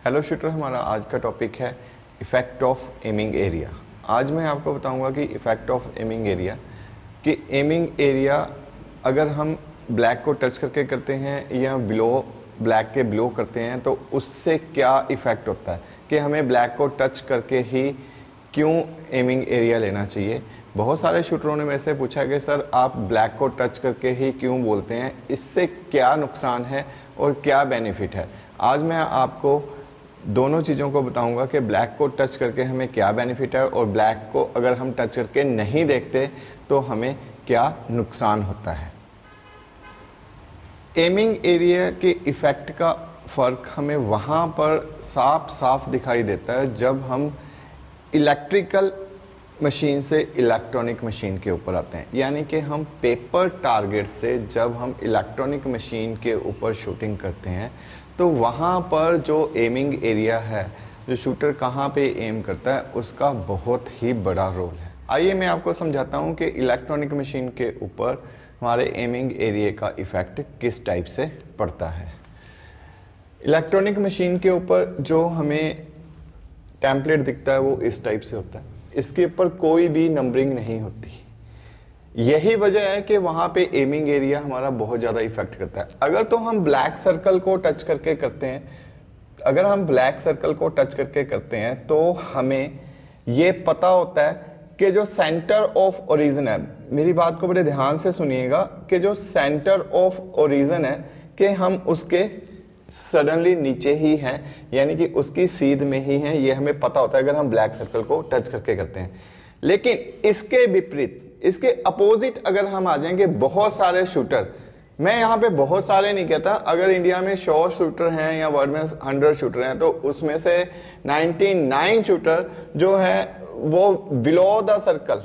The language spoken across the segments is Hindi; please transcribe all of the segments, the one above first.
हेलो शूटर, हमारा आज का टॉपिक है इफ़ेक्ट ऑफ एमिंग एरिया। आज मैं आपको बताऊंगा कि इफ़ेक्ट ऑफ एमिंग एरिया कि एमिंग एरिया अगर हम ब्लैक को टच करके करते हैं या ब्लैक के बिलो करते हैं तो उससे क्या इफ़ेक्ट होता है, कि हमें ब्लैक को टच करके ही क्यों एमिंग एरिया लेना चाहिए। बहुत सारे शूटरों ने मेरे से पूछा कि सर आप ब्लैक को टच करके ही क्यों बोलते हैं, इससे क्या नुकसान है और क्या बेनिफिट है। आज मैं आपको दोनों चीज़ों को बताऊंगा कि ब्लैक को टच करके हमें क्या बेनिफिट है और ब्लैक को अगर हम टच करके नहीं देखते तो हमें क्या नुकसान होता है। एमिंग एरिया के इफ़ेक्ट का फ़र्क हमें वहाँ पर साफ साफ दिखाई देता है जब हम इलेक्ट्रिकल मशीन से इलेक्ट्रॉनिक मशीन के ऊपर आते हैं, यानी कि हम पेपर टारगेट से जब हम इलेक्ट्रॉनिक मशीन के ऊपर शूटिंग करते हैं तो वहाँ पर जो एमिंग एरिया है, जो शूटर कहाँ पे एम करता है, उसका बहुत ही बड़ा रोल है। आइए मैं आपको समझाता हूँ कि इलेक्ट्रॉनिक मशीन के ऊपर हमारे एमिंग एरिया का इफ़ेक्ट किस टाइप से पड़ता है। इलेक्ट्रॉनिक मशीन के ऊपर जो हमें टेम्पलेट दिखता है वो इस टाइप से होता है, इसके ऊपर कोई भी नंबरिंग नहीं होती। यही वजह है कि वहाँ पे एमिंग एरिया हमारा बहुत ज़्यादा इफेक्ट करता है। अगर तो हम ब्लैक सर्कल को टच करके करते हैं, अगर हम ब्लैक सर्कल को टच करके करते हैं तो हमें ये पता होता है कि जो सेंटर ऑफ ओरिजिन है, मेरी बात को बड़े ध्यान से सुनिएगा, कि जो सेंटर ऑफ ओरिजिन है कि हम उसके सडनली नीचे ही हैं, यानी कि उसकी सीध में ही हैं, ये हमें पता होता है अगर हम ब्लैक सर्कल को टच करके करते हैं। लेकिन इसके विपरीत, इसके अपोजिट अगर हम आ जाएंगे, बहुत सारे शूटर, मैं यहाँ पे बहुत सारे नहीं कहता, अगर इंडिया में 100 शूटर हैं या वर्ल्ड में 100 शूटर हैं तो उसमें से 99 शूटर जो है वो बिलो द सर्कल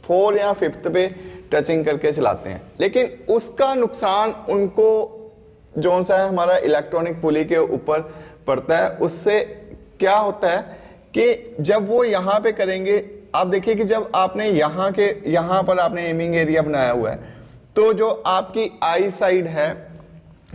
4 या 5th पे टचिंग करके चलाते हैं। लेकिन उसका नुकसान उनको जो सा है हमारा इलेक्ट्रॉनिक पुली के ऊपर पड़ता है। उससे क्या होता है कि जब वो यहाँ पे करेंगे, आप देखिए कि जब आपने यहाँ पर आपने एमिंग एरिया बनाया हुआ है तो जो आपकी आई साइड है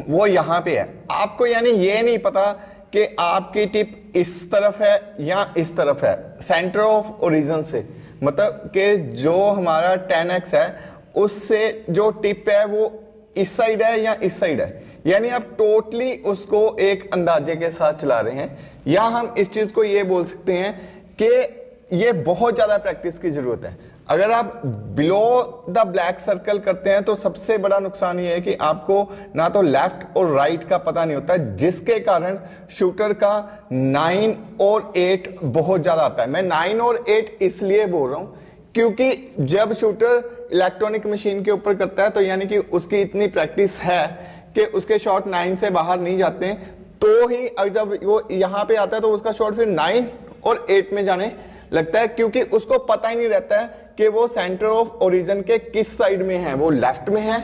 वो यहाँ पे है। आपको यानी ये नहीं पता कि आपकी टिप इस तरफ है या इस तरफ है, सेंटर ऑफ ओरिजिन से, मतलब कि जो हमारा 10x है उससे जो टिप है वो इस साइड है या इस साइड है, यानी आप टोटली उसको एक अंदाजे के साथ चला रहे हैं। या हम इस चीज को ये बोल सकते हैं कि ये बहुत ज्यादा प्रैक्टिस की जरूरत है। अगर आप बिलो द ब्लैक सर्कल करते हैं तो सबसे बड़ा नुकसान ये है कि आपको ना तो लेफ्ट और राइट का पता नहीं होता, जिसके कारण शूटर का 9 और 8 बहुत ज्यादा आता है। मैं 9 और 8 इसलिए बोल रहा हूं क्योंकि जब शूटर इलेक्ट्रॉनिक मशीन के ऊपर करता है तो यानी कि उसकी इतनी प्रैक्टिस है कि उसके शॉट 9 से बाहर नहीं जाते हैं, तो ही जब वो यहाँ पे आता है तो उसका शॉट फिर 9 और 8 में जाने लगता है, क्योंकि उसको पता ही नहीं रहता है कि वो सेंटर ऑफ ओरिजिन के किस साइड में है, वो लेफ्ट में है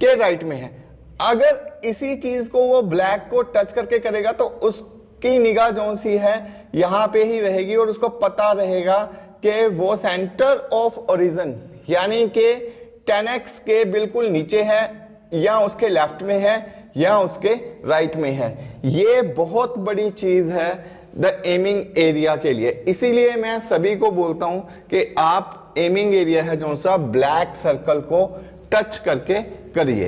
कि राइट में है। अगर इसी चीज को वो ब्लैक को टच करके करेगा तो उसकी निगाह जो सी है यहाँ पे ही रहेगी और उसको पता रहेगा कि वो सेंटर ऑफ ओरिजिन यानी कि 10x के बिल्कुल नीचे है या उसके लेफ्ट में है या उसके राइट में है। ये बहुत बड़ी चीज है द एमिंग एरिया के लिए। इसीलिए मैं सभी को बोलता हूं कि आप एमिंग एरिया है जो सा ब्लैक सर्कल को टच करके करिए।